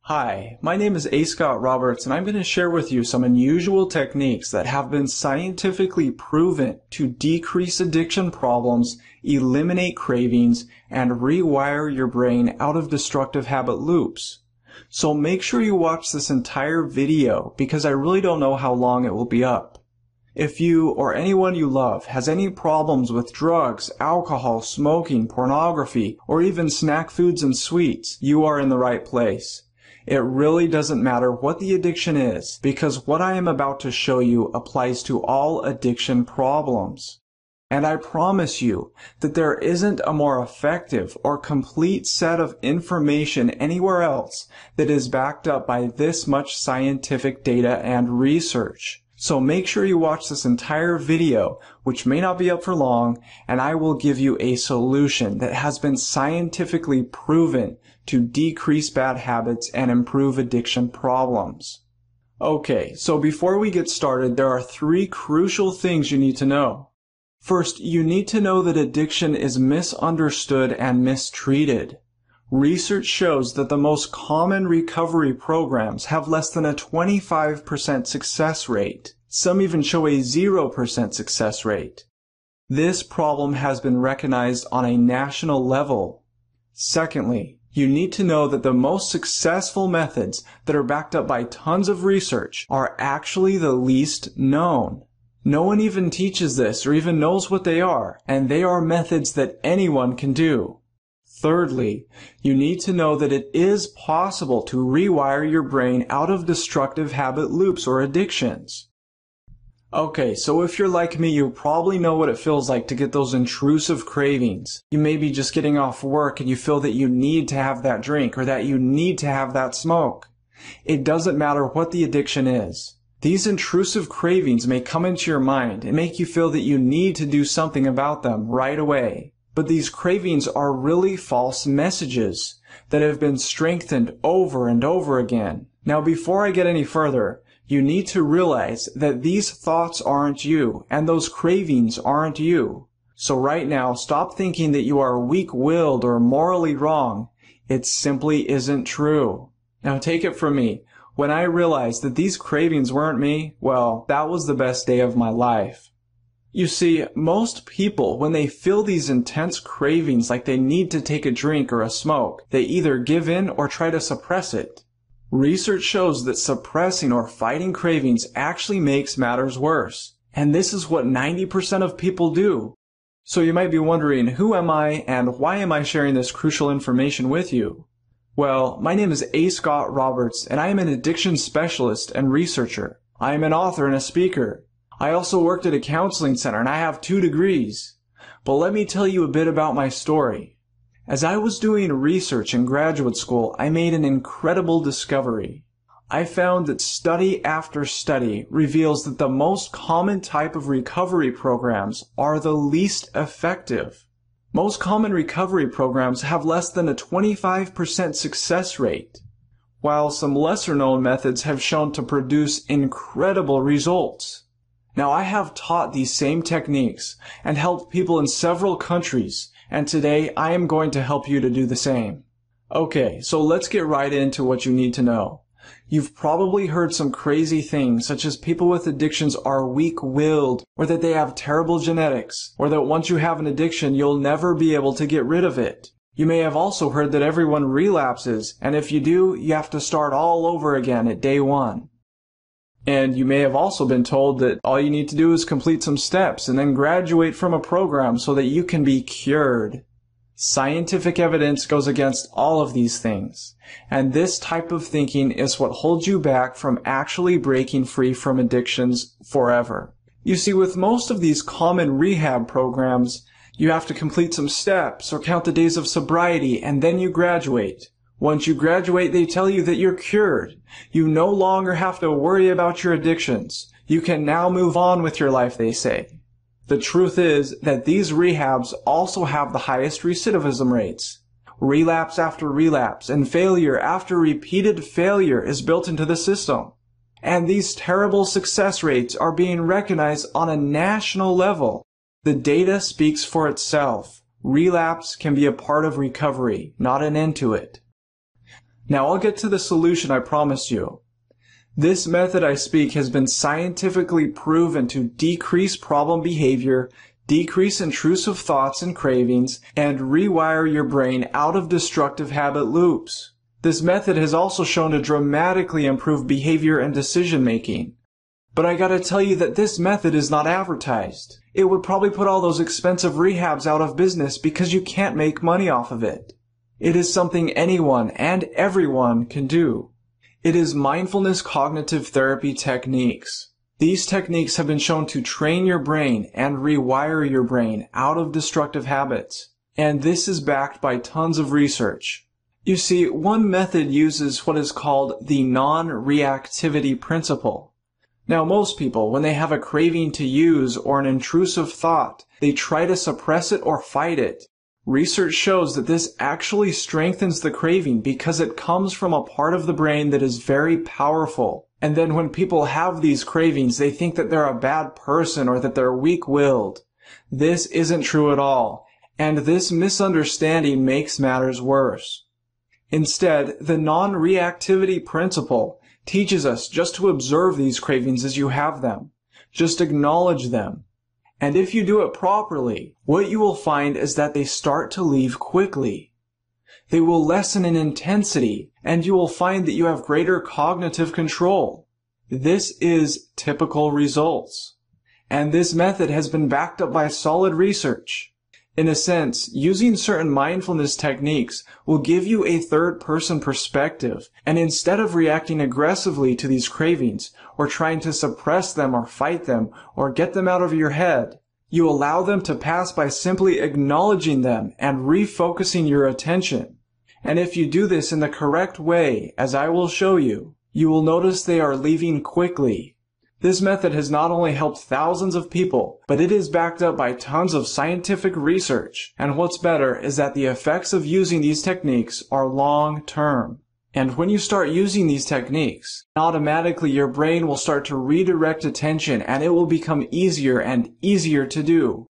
Hi, my name is A. Scott Roberts, and I'm going to share with you some unusual techniques that have been scientifically proven to decrease addiction problems, eliminate cravings, and rewire your brain out of destructive habit loops. So make sure you watch this entire video because I really don't know how long it will be up. If you or anyone you love has any problems with drugs, alcohol, smoking, pornography, or even snack foods and sweets, you are in the right place. It really doesn't matter what the addiction is, because what I am about to show you applies to all addiction problems. And I promise you that there isn't a more effective or complete set of information anywhere else that is backed up by this much scientific data and research. So make sure you watch this entire video, which may not be up for long, and I will give you a solution that has been scientifically proven to decrease bad habits and improve addiction problems. Okay, so before we get started, there are 3 crucial things you need to know. First, you need to know that addiction is misunderstood and mistreated. Research shows that the most common recovery programs have less than a 25% success rate. Some even show a 0% success rate. This problem has been recognized on a national level. Secondly, you need to know that the most successful methods that are backed up by tons of research are actually the least known. No one even teaches this or even knows what they are, and they are methods that anyone can do. Thirdly, you need to know that it is possible to rewire your brain out of destructive habit loops or addictions. Okay, so if you're like me, you probably know what it feels like to get those intrusive cravings. You may be just getting off work and you feel that you need to have that drink or that you need to have that smoke. It doesn't matter what the addiction is. These intrusive cravings may come into your mind and make you feel that you need to do something about them right away. But these cravings are really false messages that have been strengthened over and over again. Now, before I get any further, you need to realize that these thoughts aren't you, and those cravings aren't you. So right now, stop thinking that you are weak-willed or morally wrong. It simply isn't true. Now, take it from me. When I realized that these cravings weren't me, well, that was the best day of my life. You see, most people, when they feel these intense cravings like they need to take a drink or a smoke, they either give in or try to suppress it. Research shows that suppressing or fighting cravings actually makes matters worse. And this is what 90% of people do. So you might be wondering, who am I and why am I sharing this crucial information with you? Well, my name is A. Scott Roberts, and I am an addiction specialist and researcher. I am an author and a speaker. I also worked at a counseling center, and I have 2 degrees. But let me tell you a bit about my story. As I was doing research in graduate school, I made an incredible discovery. I found that study after study reveals that the most common type of recovery programs are the least effective. Most common recovery programs have less than a 25% success rate, while some lesser-known methods have shown to produce incredible results. Now, I have taught these same techniques and helped people in several countries, and today I am going to help you to do the same. Okay, so let's get right into what you need to know. You've probably heard some crazy things, such as people with addictions are weak-willed, or that they have terrible genetics, or that once you have an addiction, you'll never be able to get rid of it. You may have also heard that everyone relapses, and if you do, you have to start all over again at day 1. And you may have also been told that all you need to do is complete some steps and then graduate from a program so that you can be cured. Scientific evidence goes against all of these things, and this type of thinking is what holds you back from actually breaking free from addictions forever. You see, with most of these common rehab programs, you have to complete some steps or count the days of sobriety, and then you graduate. Once you graduate, they tell you that you're cured. You no longer have to worry about your addictions. You can now move on with your life, they say. The truth is that these rehabs also have the highest recidivism rates. Relapse after relapse and failure after repeated failure is built into the system. And these terrible success rates are being recognized on a national level. The data speaks for itself. Relapse can be a part of recovery, not an end to it. Now I'll get to the solution I promised you. This method I speak has been scientifically proven to decrease problem behavior, decrease intrusive thoughts and cravings, and rewire your brain out of destructive habit loops. This method has also shown to dramatically improve behavior and decision making. But I gotta tell you that this method is not advertised. It would probably put all those expensive rehabs out of business because you can't make money off of it. It is something anyone and everyone can do. It is mindfulness cognitive therapy techniques. These techniques have been shown to train your brain and rewire your brain out of destructive habits. And this is backed by tons of research. You see, one method uses what is called the non-reactivity principle. Now, most people, when they have a craving to use or an intrusive thought, they try to suppress it or fight it. Research shows that this actually strengthens the craving because it comes from a part of the brain that is very powerful. And then when people have these cravings, they think that they're a bad person or that they're weak-willed. This isn't true at all, and this misunderstanding makes matters worse. Instead, the non-reactivity principle teaches us just to observe these cravings as you have them. Just acknowledge them. And if you do it properly, what you will find is that they start to leave quickly. They will lessen in intensity, and you will find that you have greater cognitive control. This is typical results. And this method has been backed up by solid research. In a sense, using certain mindfulness techniques will give you a third-person perspective, and instead of reacting aggressively to these cravings, or trying to suppress them or fight them, or get them out of your head, you allow them to pass by simply acknowledging them and refocusing your attention. And if you do this in the correct way, as I will show you, you will notice they are leaving quickly. This method has not only helped thousands of people, but it is backed up by tons of scientific research. And what's better is that the effects of using these techniques are long-term. And when you start using these techniques, automatically your brain will start to redirect attention and it will become easier and easier to do.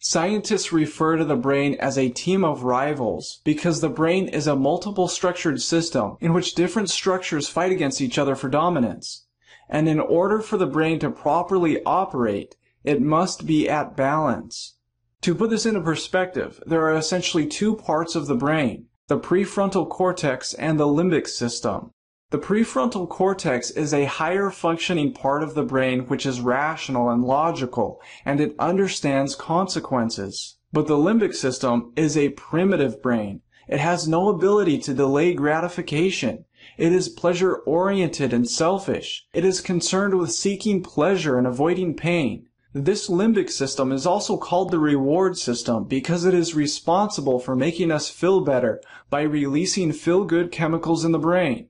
Scientists refer to the brain as a team of rivals because the brain is a multiple structured system in which different structures fight against each other for dominance. And in order for the brain to properly operate, it must be at balance. To put this into perspective, there are essentially two parts of the brain, the prefrontal cortex and the limbic system. The prefrontal cortex is a higher functioning part of the brain which is rational and logical, and it understands consequences. But the limbic system is a primitive brain. It has no ability to delay gratification. It is pleasure-oriented and selfish. It is concerned with seeking pleasure and avoiding pain. This limbic system is also called the reward system because it is responsible for making us feel better by releasing feel-good chemicals in the brain.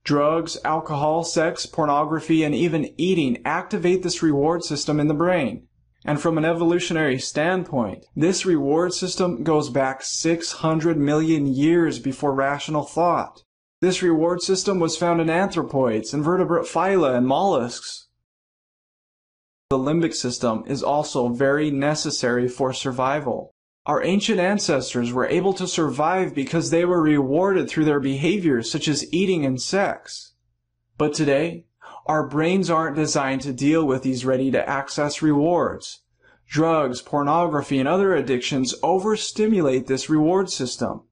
Drugs, alcohol, sex, pornography, and even eating activate this reward system in the brain. And from an evolutionary standpoint, this reward system goes back 600 million years before rational thought. This reward system was found in anthropoids, invertebrate phyla, and mollusks. The limbic system is also very necessary for survival. Our ancient ancestors were able to survive because they were rewarded through their behaviors such as eating and sex. But today, our brains aren't designed to deal with these ready-to-access rewards. Drugs, pornography, and other addictions overstimulate this reward system.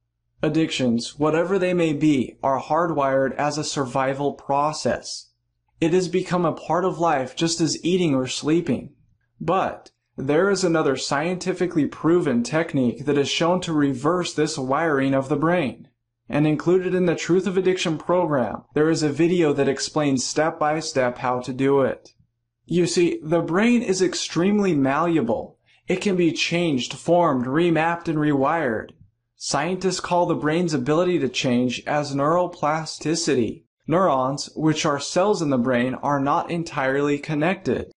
Addictions, whatever they may be, are hardwired as a survival process. It has become a part of life just as eating or sleeping. But there is another scientifically proven technique that is shown to reverse this wiring of the brain. And included in the Truth of Addiction program, there is a video that explains step by step how to do it. You see, the brain is extremely malleable. It can be changed, formed, remapped, and rewired. Scientists call the brain's ability to change as neuroplasticity. Neurons, which are cells in the brain, are not entirely connected.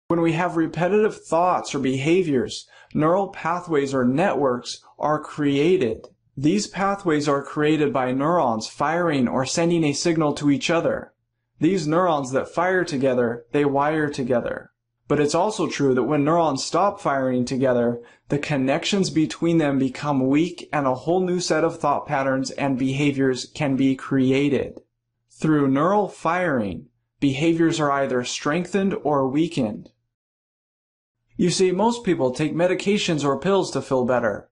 When we have repetitive thoughts or behaviors, neural pathways or networks are created. These pathways are created by neurons firing or sending a signal to each other. These neurons that fire together, they wire together. But it's also true that when neurons stop firing together, the connections between them become weak and a whole new set of thought patterns and behaviors can be created. Through neural firing, behaviors are either strengthened or weakened. You see, most people take medications or pills to feel better.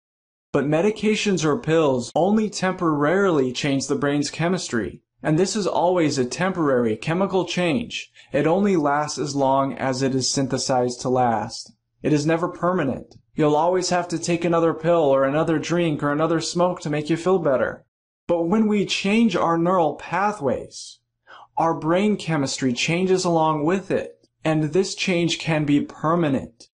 But medications or pills only temporarily change the brain's chemistry. And this is always a temporary chemical change. It only lasts as long as it is synthesized to last. It is never permanent. You'll always have to take another pill or another drink or another smoke to make you feel better. But when we change our neural pathways, our brain chemistry changes along with it, and this change can be permanent.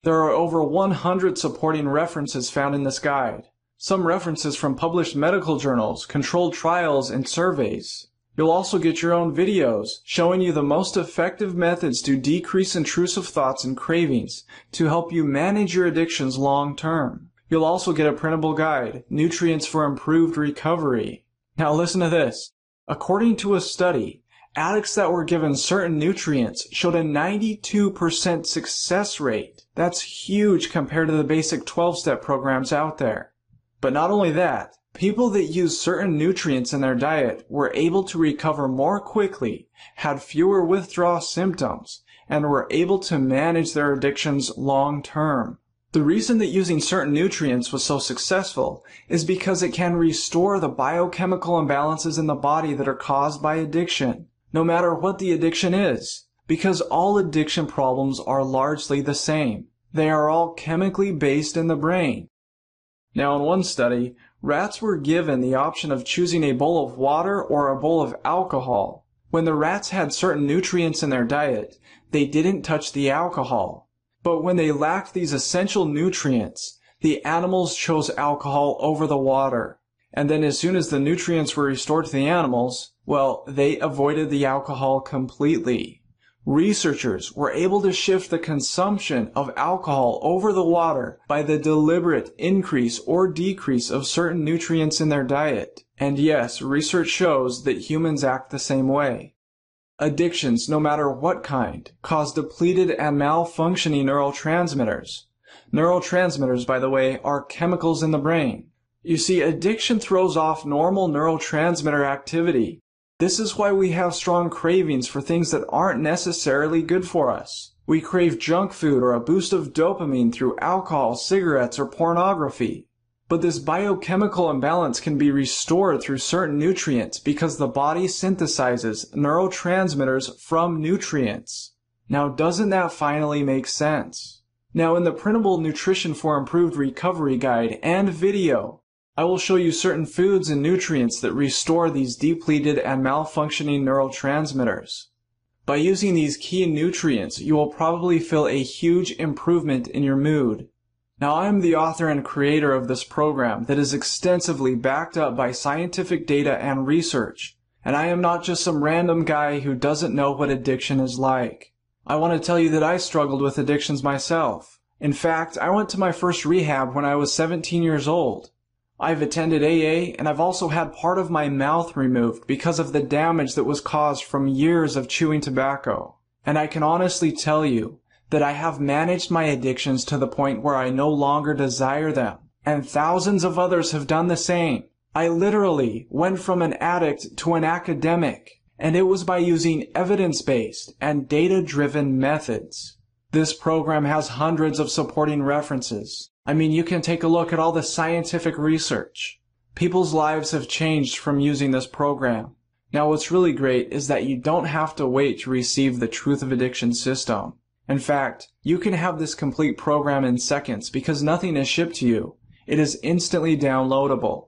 There are over 100 supporting references found in this guide. Some references from published medical journals, controlled trials, and surveys. You'll also get your own videos showing you the most effective methods to decrease intrusive thoughts and cravings to help you manage your addictions long term. You'll also get a printable guide, Nutrients for Improved Recovery. Now listen to this. According to a study, addicts that were given certain nutrients showed a 92% success rate. That's huge compared to the basic 12-step programs out there. But not only that, people that used certain nutrients in their diet were able to recover more quickly, had fewer withdrawal symptoms, and were able to manage their addictions long term. The reason that using certain nutrients was so successful is because it can restore the biochemical imbalances in the body that are caused by addiction, no matter what the addiction is, because all addiction problems are largely the same. They are all chemically based in the brain. Now, in one study, rats were given the option of choosing a bowl of water or a bowl of alcohol. When the rats had certain nutrients in their diet, they didn't touch the alcohol. But when they lacked these essential nutrients, the animals chose alcohol over the water. And then as soon as the nutrients were restored to the animals, well, they avoided the alcohol completely. Researchers were able to shift the consumption of alcohol over the water by the deliberate increase or decrease of certain nutrients in their diet. And yes, research shows that humans act the same way. Addictions, no matter what kind, cause depleted and malfunctioning neurotransmitters. Neurotransmitters, by the way, are chemicals in the brain. You see, addiction throws off normal neurotransmitter activity. This is why we have strong cravings for things that aren't necessarily good for us. We crave junk food or a boost of dopamine through alcohol, cigarettes, or pornography. But this biochemical imbalance can be restored through certain nutrients because the body synthesizes neurotransmitters from nutrients. Now, doesn't that finally make sense? Now, in the printable Nutrition for Improved Recovery guide and video, I will show you certain foods and nutrients that restore these depleted and malfunctioning neurotransmitters. By using these key nutrients, you will probably feel a huge improvement in your mood. Now, I am the author and creator of this program that is extensively backed up by scientific data and research, and I am not just some random guy who doesn't know what addiction is like. I want to tell you that I struggled with addictions myself. In fact, I went to my first rehab when I was 17 years old. I've attended AA, and I've also had part of my mouth removed because of the damage that was caused from years of chewing tobacco. And I can honestly tell you that I have managed my addictions to the point where I no longer desire them, and thousands of others have done the same. I literally went from an addict to an academic, and it was by using evidence-based and data-driven methods. This program has hundreds of supporting references. I mean, you can take a look at all the scientific research. People's lives have changed from using this program. Now, what's really great is that you don't have to wait to receive the Truth of Addiction system. In fact, you can have this complete program in seconds because nothing is shipped to you. It is instantly downloadable.